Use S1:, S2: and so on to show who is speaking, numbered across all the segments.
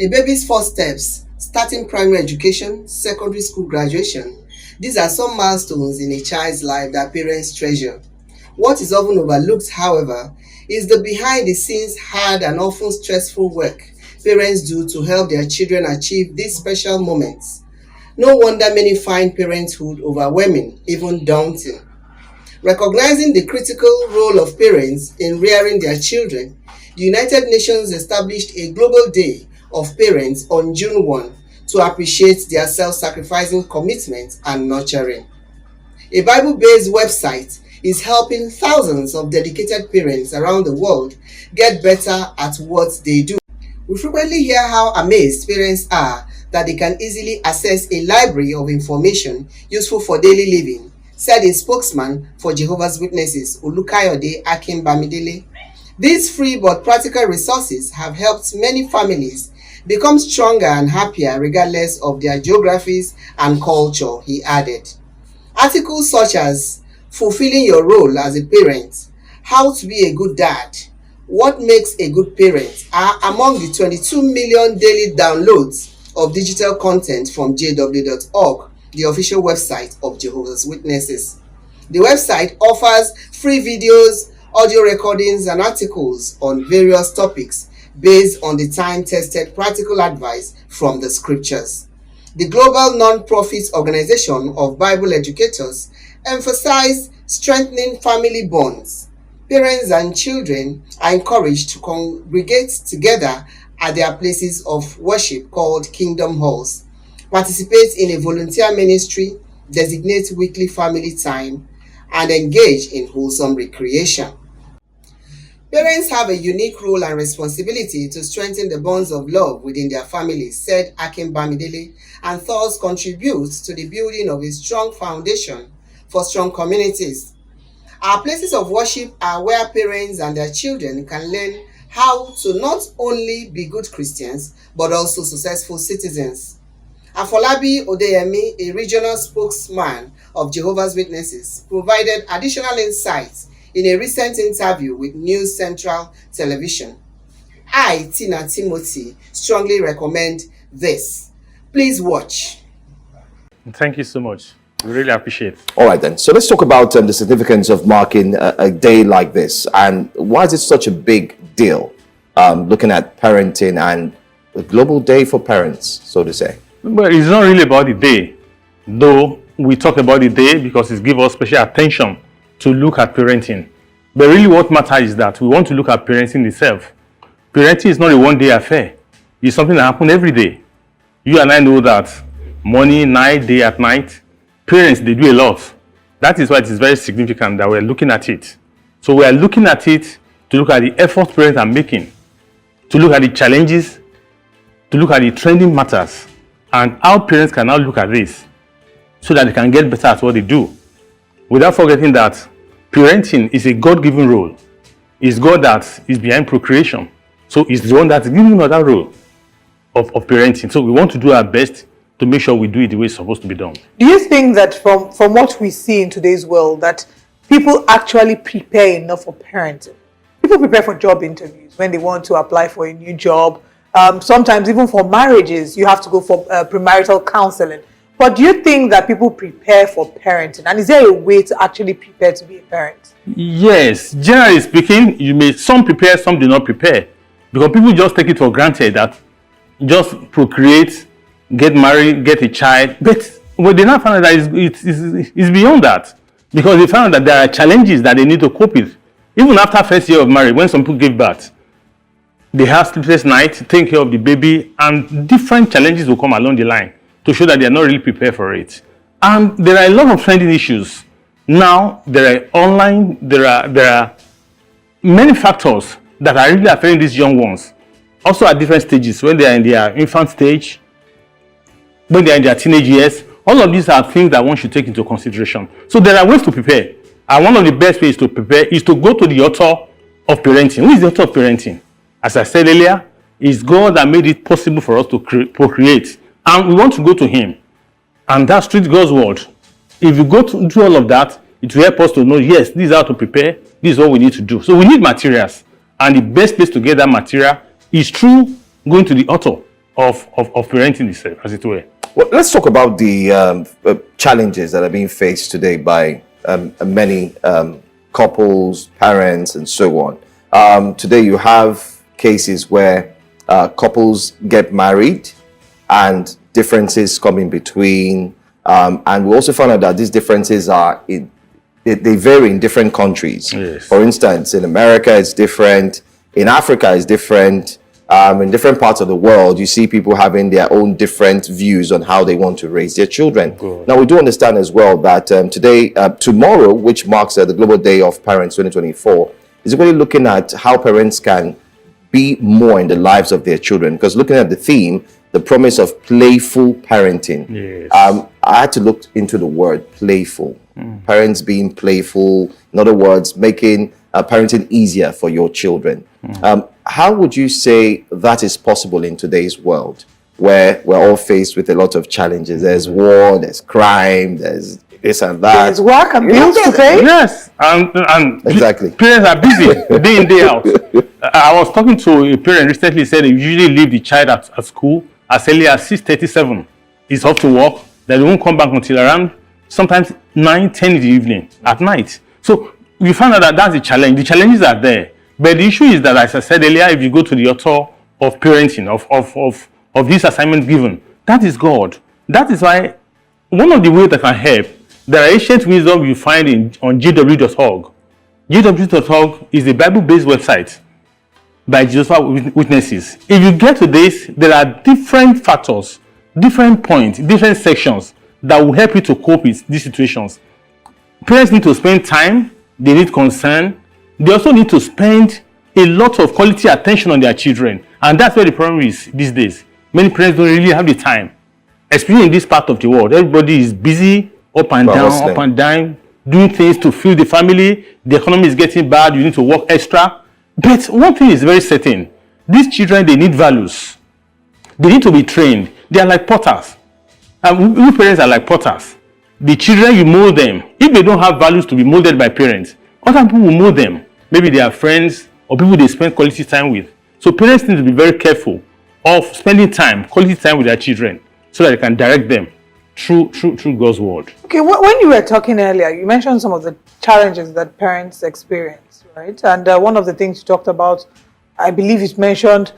S1: A baby's first steps, starting primary education, secondary school graduation. These are some milestones in a child's life that parents treasure. What is often overlooked, however, is the behind-the-scenes hard and often stressful work parents do to help their children achieve these special moments. No wonder many find parenthood overwhelming, even daunting. Recognizing the critical role of parents in rearing their children, the United Nations established a Global Day of Parents on June 1 to appreciate their self-sacrificing commitment and nurturing. A Bible-based website is helping thousands of dedicated parents around the world get better at what they do. We frequently hear how amazed parents are that they can easily access a library of information useful for daily living, said a spokesman for Jehovah's Witnesses, Olukayode Akinbamidele. These free but practical resources have helped many families become stronger and happier regardless of their geographies and culture, he added. Articles such as Fulfilling Your Role as a Parent, How to Be a Good Dad, What Makes a Good Parent are among the 22 million daily downloads of digital content from jw.org, the official website of Jehovah's Witnesses. The website offers free videos, audio recordings, and articles on various topics based on the time-tested practical advice from the scriptures. The global non-profit organization of Bible educators emphasized strengthening family bonds. Parents and children are encouraged to congregate together at their places of worship called Kingdom Halls, participate in a volunteer ministry, designate weekly family time, and engage in wholesome recreation. Parents have a unique role and responsibility to strengthen the bonds of love within their families, said Akinbamidele, and thus contribute to the building of a strong foundation for strong communities. Our places of worship are where parents and their children can learn how to not only be good Christians, but also successful citizens. Afolabi Odeyemi, a regional spokesman of Jehovah's Witnesses, provided additional insights in a recent interview with News Central Television. I, Tina Timothy, strongly recommend this. Please watch.
S2: Thank you so much. We really appreciate it.
S3: All right, then. So let's talk about the significance of marking a day like this. And why is it such a big deal, looking at parenting and the Global Day for Parents, so to say?
S2: Well, it's not really about the day, though we talk about the day because it gives us special attention to look at parenting. But really what matters is that we want to look at parenting itself. Parenting is not a one-day affair. It's something that happens every day. You and I know that morning, night, day at night, parents, they do a lot. That is why it is very significant that we're looking at it. So we are looking at it to look at the efforts parents are making, to look at the challenges, to look at the trending matters, and how parents can now look at this so that they can get better at what they do. Without forgetting that parenting is a God-given role. It's God that is behind procreation. So it's the one that's giving another role of parenting. So we want to do our best to make sure we do it the way it's supposed to be done.
S4: Do you think that from what we see in today's world, that people actually prepare enough for parenting? People prepare for job interviews when they want to apply for a new job. Sometimes even for marriages, you have to go for premarital counseling. But do you think that people prepare for parenting? And is there a way to actually prepare to be a parent?
S2: Yes. Generally speaking, some prepare, some do not prepare. Because people just take it for granted that just procreate, get married, get a child. But when they now find out that it's beyond that. Because they found that there are challenges that they need to cope with. Even after first year of marriage, when some people give birth, they have sleepless nights, take care of the baby, and different challenges will come along the line to show that they are not really prepared for it. And there are a lot of trending issues. Now, there are online, there are many factors that are really affecting these young ones. Also at different stages, when they are in their infant stage, when they are in their teenage years, all of these are things that one should take into consideration. So there are ways to prepare. And one of the best ways to prepare is to go to the author of parenting. Who is the author of parenting? As I said earlier, it's God that made it possible for us to procreate. And we want to go to him. And that's through God's word. If you go to do all of that, it will help us to know, yes, this is how to prepare, this is what we need to do. So we need materials. And the best place to get that material is through going to the author parenting itself, as it were.
S3: Well, let's talk about the challenges that are being faced today by many couples, parents, and so on. Today, you have cases where couples get married and differences come in between. And we also found out that these differences they vary in different countries.
S2: Yes.
S3: For instance, in America, it's different. In Africa, it's different. In different parts of the world, you see people having their own different views on how they want to raise their children.
S2: Good.
S3: Now, we do understand as well that tomorrow, which marks the Global Day of Parents 2024, is really looking at how parents can be more in the lives of their children. Because looking at the theme, the promise of playful parenting,
S2: Yes.
S3: I had to look into the word playful. Parents being playful, in other words, making parenting easier for your children. How would you say that is possible in today's world, where we're all faced with a lot of challenges? There's war, there's crime, there's this and that.
S4: There's work and bills to pay.
S2: Yes, and
S3: Exactly.
S2: parents are busy day in, day out. I was talking to a parent recently, said they usually leave the child at school as early as 6:37. He's off to work. They won't come back until around sometimes 9, 10 in the evening at night. So we found out that that's the challenge. The challenges are there. But the issue is that, as I said earlier, if you go to the author of parenting, of this assignment given, that is God. That is why one of the ways that can help, there are ancient wisdom you find on GW.org. GW.org is a Bible-based website by Jehovah's Witnesses. If you get to this, there are different factors, different points, different sections that will help you to cope with these situations. Parents need to spend time, they need concern, they also need to spend a lot of quality attention on their children. And that's where the problem is these days. Many parents don't really have the time. Especially in this part of the world, everybody is busy, up and down, doing things to feed the family. The economy is getting bad, you need to work extra. But one thing is very certain. These children, they need values. They need to be trained. They are like potters. And we parents are like potters. The children, you mold them. If they don't have values to be molded by parents, other people will mold them. Maybe they are friends or people they spend quality time with. So parents need to be very careful of spending quality time with their children, so that they can direct them through God's word.
S4: Okay, when you were talking earlier, you mentioned some of the challenges that parents experience, right? And one of the things you talked about, I believe you mentioned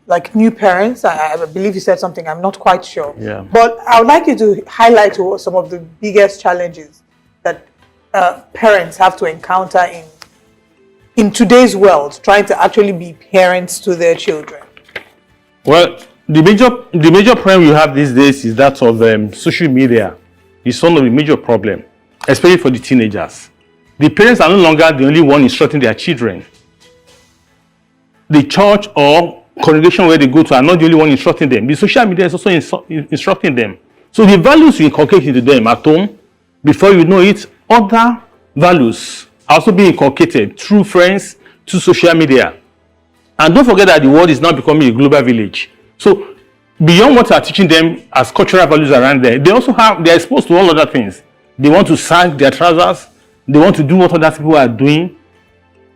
S4: like new parents. I believe you said something, I'm not quite sure.
S2: Yeah.
S4: But I would like you to highlight some of the biggest challenges that parents have to encounter in today's world, trying to actually be parents to their children.
S2: Well, the major problem you have these days is that of social media. It's one of the major problems, especially for the teenagers. The parents are no longer the only one instructing their children. The church or congregation where they go to are not the only one instructing them. The social media is also instructing them. So the values you inculcate into them at home, before you know it, other values are also being inculcated through friends, through social media. And don't forget that the world is now becoming a global village. So beyond what you are teaching them as cultural values around there, they are exposed to all other things. They want to sag their trousers. They want to do what other people are doing.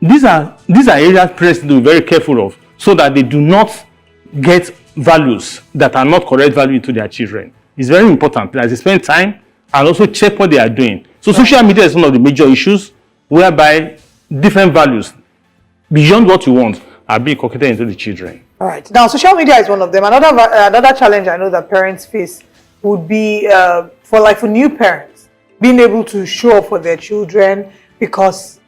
S2: These are areas parents need to be very careful of, so that they do not get values that are not correct value into their children. It's very important that they spend time and also check what they are doing. So social media is one of the major issues, whereby different values beyond what you want are being inculcated into the children.
S4: All right. Now, social media is one of them. Another challenge I know that parents face would be for new parents, being able to show up for their children, because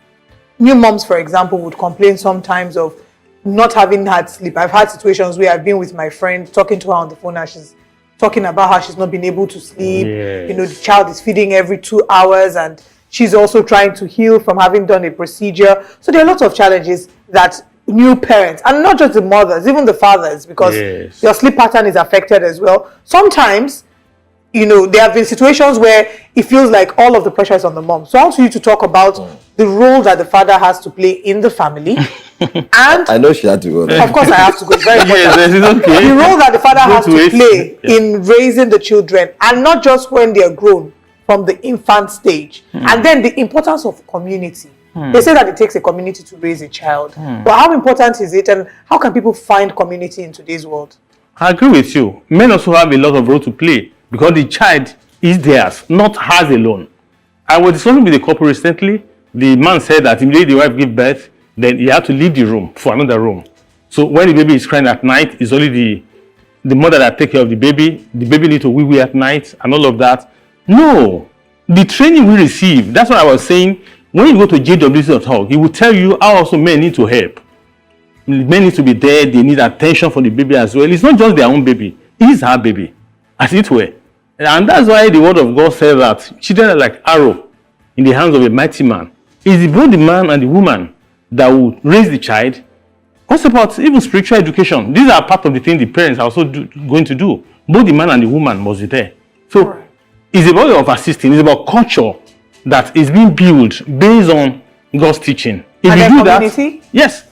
S4: new moms, for example, would complain sometimes of not having had sleep. I've had situations where I've been with my friend, talking to her on the phone, and she's talking about how she's not been able to sleep.
S2: Yes.
S4: You know, the child is feeding every 2 hours, and she's also trying to heal from having done a procedure. So there are lots of challenges that new parents, and not just the mothers, even the fathers, because
S2: Yes.
S4: your sleep pattern is affected as well. Sometimes, you know, there have been situations where it feels like all of the pressure is on the mom. So I want you to talk about the role that the father has to play in the family. And
S3: I know she had to go there.
S4: of course I have to go. It's very important.
S2: Yes, it's okay.
S4: The role that the father has to
S2: Don't
S4: play
S2: waste. Yeah.
S4: in raising the children, and not just when they are grown, from the infant stage. And then the importance of community. They say that it takes a community to raise a child. But how important is it, and how can people find community in today's world?
S2: I agree with you. Men also have a lot of role to play because the child is theirs, not hers alone. I was discussing with a couple recently. The man said that immediately the wife gave birth, then he had to leave the room for another room. So when the baby is crying at night, it's only the mother that takes care of the baby. The baby needs to wee at night and all of that. No, the training we receive. That's what I was saying. When you go to JWC.org, it will tell you how also men need to help. Men need to be there. They need attention for the baby as well. It's not just their own baby. It's her baby, as it were. And that's why the word of God says that children are like arrow in the hands of a mighty man. It's both the man and the woman that will raise the child. What about even spiritual education? These are part of the things the parents are also going to do. Both the man and the woman must be there. So it's about of assisting. It's about culture that is being built based on God's teaching. If
S4: and
S2: you do
S4: community?
S2: that, yes.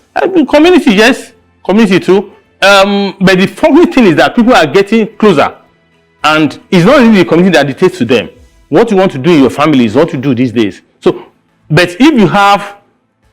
S2: Community, yes. Community too. But the funny thing is that people are getting closer. And it's not really the community that dictates to them. What you want to do in your family is what you do these days. So, but if you have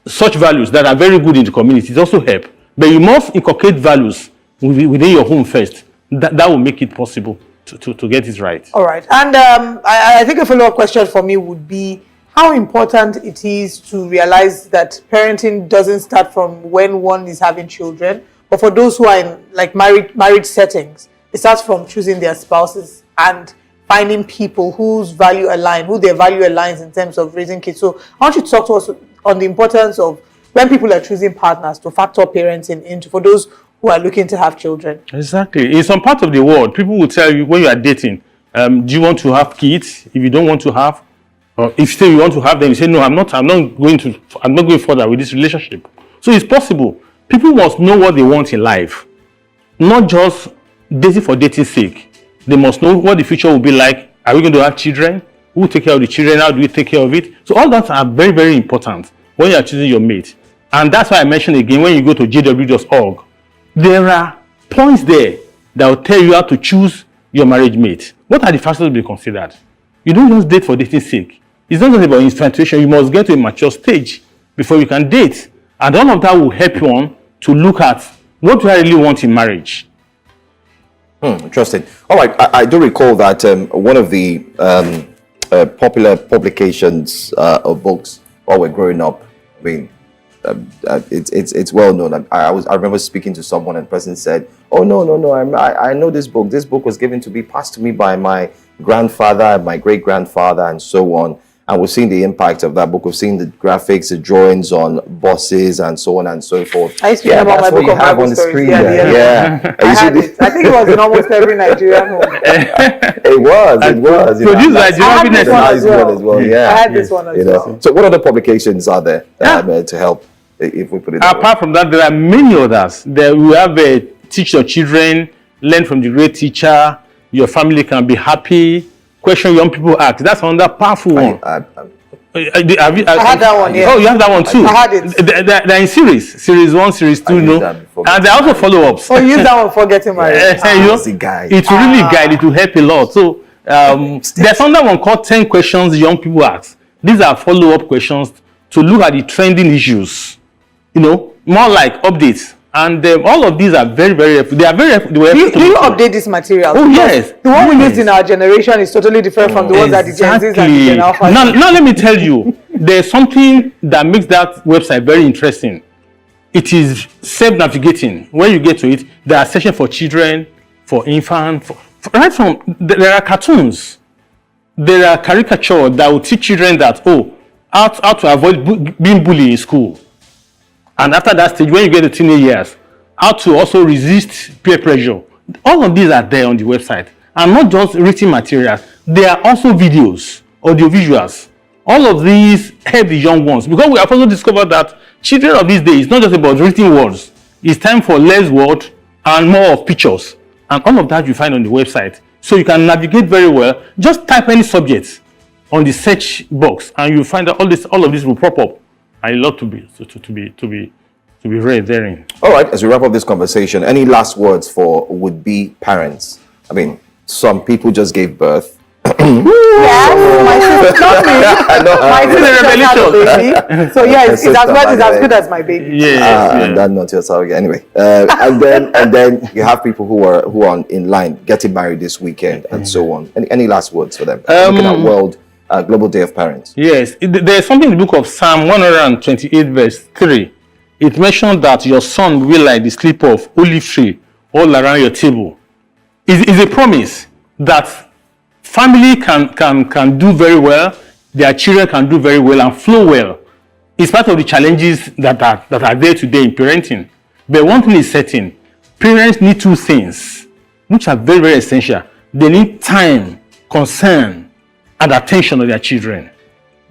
S2: such values that are very good in the community, it also help. But you must inculcate values within your home first. That will make it possible to get it right.
S4: All right. And I think a follow-up question for me would be how important it is to realize that parenting doesn't start from when one is having children, but for those who are in like married settings, it starts from choosing their spouses and finding people whose value align, who their value aligns in terms of raising kids. So I want you to talk to us on the importance of when people are choosing partners to factor parenting into for those who are looking to have children.
S2: Exactly. In some part of the world, people will tell you when you are dating, do you want to have kids? If you don't want to have, or if still you want to have them, you say, no, I'm not going further with this relationship. So it's possible. People must know what they want in life, not just dating for dating's sake. They must know what the future will be like. Are we going to have children? Who will take care of the children? How do we take care of it? So all that are very, very important when you are choosing your mate. And that's why I mentioned again, when you go to jw.org, there are points there that will tell you how to choose your marriage mate. What are the factors to be considered? You don't just date for dating's sake. It's not just about infatuation. You must get to a mature stage before you can date. And all of that will help you on to look at what do I really want in marriage.
S3: Interesting. All right. I do recall that one of the popular publications of books while we're growing up, I mean, it's well known. I remember speaking to someone and the person said, "Oh no! I know this book. This book was passed to me by my grandfather, my great grandfather, and so on." And we've seen the impact of that book. We've seen the graphics, the drawings on buses, and so on and so forth.
S4: I used to read about my book of Bible stories.
S3: Yeah.
S4: I had it. I think it was in almost every Nigerian home.
S3: It was.
S2: So this is Nigerian
S3: as well. Yeah.
S4: I had this one as well.
S3: So what other publications are there to help? If we put it that
S2: Apart from that, there are many others. There we have teach your children, learn from the great teacher. Your family can be happy. Question young people ask. That's another powerful one.
S4: I had that one. Yeah.
S2: Oh, you have that one too.
S4: I had it.
S2: They're in series 1, series 2, and they're also follow-ups.
S4: Oh, you use that one for getting married.
S3: It's a guide.
S2: It will really guide. It will help a lot. So there's another one called 10 questions young people ask. These are follow-up questions to look at the trending issues. More like updates. And all of these are very, very helpful. They are very helpful.
S4: Do you update this material?
S2: Oh, yes.
S4: The one we used in our generation is totally different from the ones that the Gen Zs and the Gen Alpha.
S2: Now, let me tell you, there's something that makes that website very interesting. It is self-navigating. When you get to it, there are sections for children, for infants, right from, there are cartoons. There are caricatures that will teach children that, how to avoid being bullied in school. And after that stage, when you get to teenage years, how to also resist peer pressure. All of these are there on the website. And not just written materials. There are also videos, audio visuals. All of these help the young ones. Because we have also discovered that children of these days, it's not just about written words. It's time for less words and more of pictures. And all of that you find on the website. So you can navigate very well. Just type any subject on the search box and you find that all of this will pop up. I love to be read therein.
S3: All right, as we wrap up this conversation, any last words for would-be parents? I mean, some people just gave birth.
S4: Yes, my sister, not me. My sister just had a baby. So yeah, it's as good as my baby.
S2: Yes.
S3: And then not yourself again. Anyway, and then you have people who are in line getting married this weekend and so on. Any last words for them? Looking at World Global Day of Parents.
S2: Yes, there's something in the book of Psalm 128 verse 3. It mentioned that your son will be like the slip of olive tree all around your table. It's a promise that family can do very well, their children can do very well and flow well. It's part of the challenges that are there today in parenting. But one thing is certain, parents need two things, which are very, very essential. They need time, concern, and attention of their children.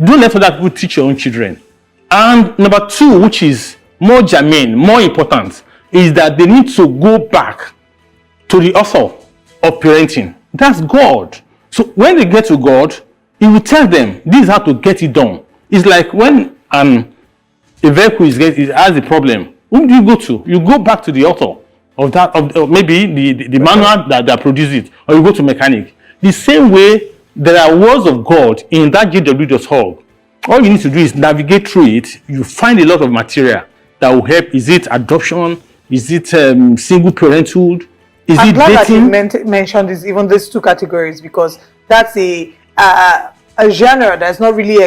S2: Don't let other people teach your own children. And number two, which is more germane, more important, is that they need to go back to the author of parenting. That's God. So when they get to God, He will tell them this is how to get it done. It's like when a vehicle has a problem. Who do you go to? You go back to the author of that, of maybe the manual that produced it, or you go to mechanic. The same way, there are words of God in that JW.org. All you need to do is navigate through it. You find a lot of material that will help. Is it adoption? Is it single parenthood? Is
S4: I'm
S2: it
S4: glad
S2: dating?
S4: that you mentioned even these two categories, because that's a genre that's not really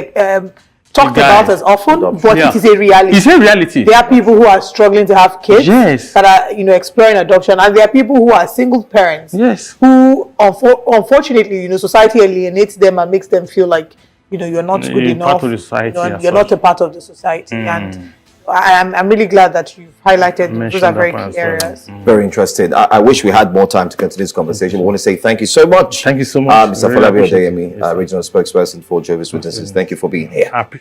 S4: talked about as often, but
S2: Yeah.
S4: it is a reality.
S2: It's a reality.
S4: There are people who are struggling to have kids,
S2: Yes.
S4: that are exploring adoption, and there are people who are single parents,
S2: Yes.
S4: who unfortunately society alienates them and makes them feel like you're not good
S2: You're
S4: enough.
S2: part of the society
S4: and
S2: as
S4: you're not a part of the society, and I'm really glad that you've highlighted those
S2: Mentioned
S4: are
S2: that
S4: very
S2: one
S4: key
S2: as well.
S4: areas.
S3: Very interesting. I wish we had more time to continue this conversation. We want to say thank you so much.
S2: Thank you so much.
S3: Mr.
S2: Really
S3: Falabi
S2: appreciate it.
S3: Odeyemi,
S2: Yes, sir.
S3: regional spokesperson for Jehovah's Witnesses. Thank you for being here.
S2: Happy.